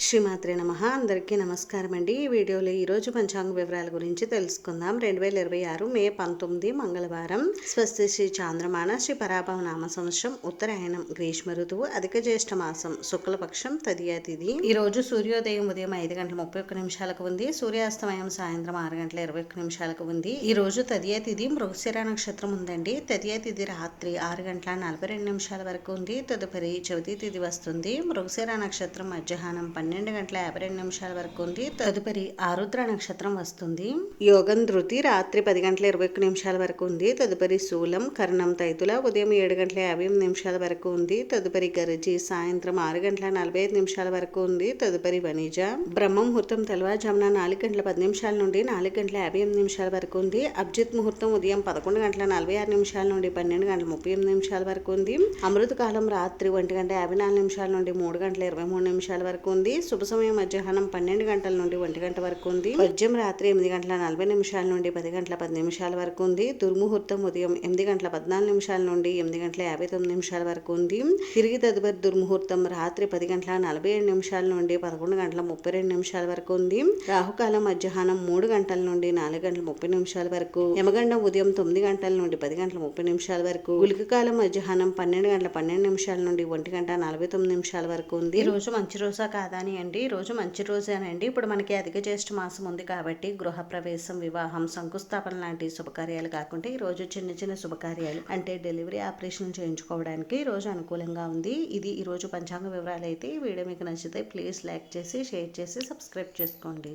శ్రీమాత్రే నమః. అందరికీ నమస్కారం అండి. ఈ వీడియోలో ఈరోజు పంచాంగ వివరాల గురించి తెలుసుకుందాం. 2026 మే 19 మంగళవారం. స్వస్తి శ్రీ చాంద్రమాన శ్రీ పరాభవ నామ సంవత్సరం ఉత్తరాయణం గ్రీష్మ ఋతువు అధిక జ్యేష్ఠ మాసం శుక్లపక్షం తదియా తిథి. ఈ రోజు సూర్యోదయం ఉదయం 5:31 ఉంది. సూర్యాస్తమయం సాయంత్రం 6:21 ఉంది. ఈ రోజు తదియా తిథి మృగశిర నక్షత్రం ఉందండి. తదియా తిథి రాత్రి 6:42 వరకు ఉంది. తదుపరి చవితి తిథి వస్తుంది. మృగశిర నక్షత్రం మధ్యాహ్నం 12:52 వరకు ఉంది. తదుపరి ఆరుద్ర నక్షత్రం వస్తుంది. యోగం ధృతి రాత్రి 10:21 వరకు ఉంది. తదుపరి శూలం కర్ణం తైతుల ఉదయం 7:58 వరకు ఉంది. తదుపరి గరజి సాయంత్రం 6:45 వరకు ఉంది. తదుపరి వనిజ బ్రహ్మ ముహూర్తం తెల్లవారుజామున 4:10 నుండి 4:58 వరకు ఉంది. అభిజిత్ ముహూర్తం ఉదయం 11:46 నుండి 12:38 వరకు ఉంది. అమృత కాలం రాత్రి 1:54 నుండి 3:23 వరకు ఉంది. శుభ సమయం మధ్యాహ్నం 12 గంటల నుండి 1 గంట వరకు ఉంది. వర్జ్యం రాత్రి 8:40 నుండి 10:10 వరకు ఉంది. దుర్ముహూర్తం ఉదయం 8:14 నుండి 8:59 వరకు ఉంది. తిరిగి తదుపరి దుర్ముహూర్తం రాత్రి 10:47 నుండి 11:32 వరకు ఉంది. రాహుకాలం మధ్యాహ్నం 3 గంటల నుండి 4:30 వరకు. యమగండం ఉదయం 9 గంటల నుండి 10:30 వరకు. గుళిక కాలం మధ్యాహ్నం 12:12 నుండి 1:49 వరకు ఉంది. ఈ రోజు మంచి రోజా కాదా అని అండి. ఈ రోజు మంచి రోజేనండి. ఇప్పుడు మనకి అధిక జ్యేష్ఠ మాసం ఉంది కాబట్టి గృహ ప్రవేశం, వివాహం, శంకుస్థాపన లాంటి శుభకార్యాలు కాకుండా ఈ రోజు చిన్న చిన్న శుభకార్యాలు అంటే డెలివరీ ఆపరేషన్ చేయించుకోవడానికి ఈ రోజు అనుకూలంగా ఉంది. ఇది ఈ రోజు పంచాంగ వివరాలు అయితే. ఈ వీడియో మీకు నచ్చితే ప్లీజ్ లైక్ చేసి షేర్ చేసి సబ్స్క్రైబ్ చేసుకోండి.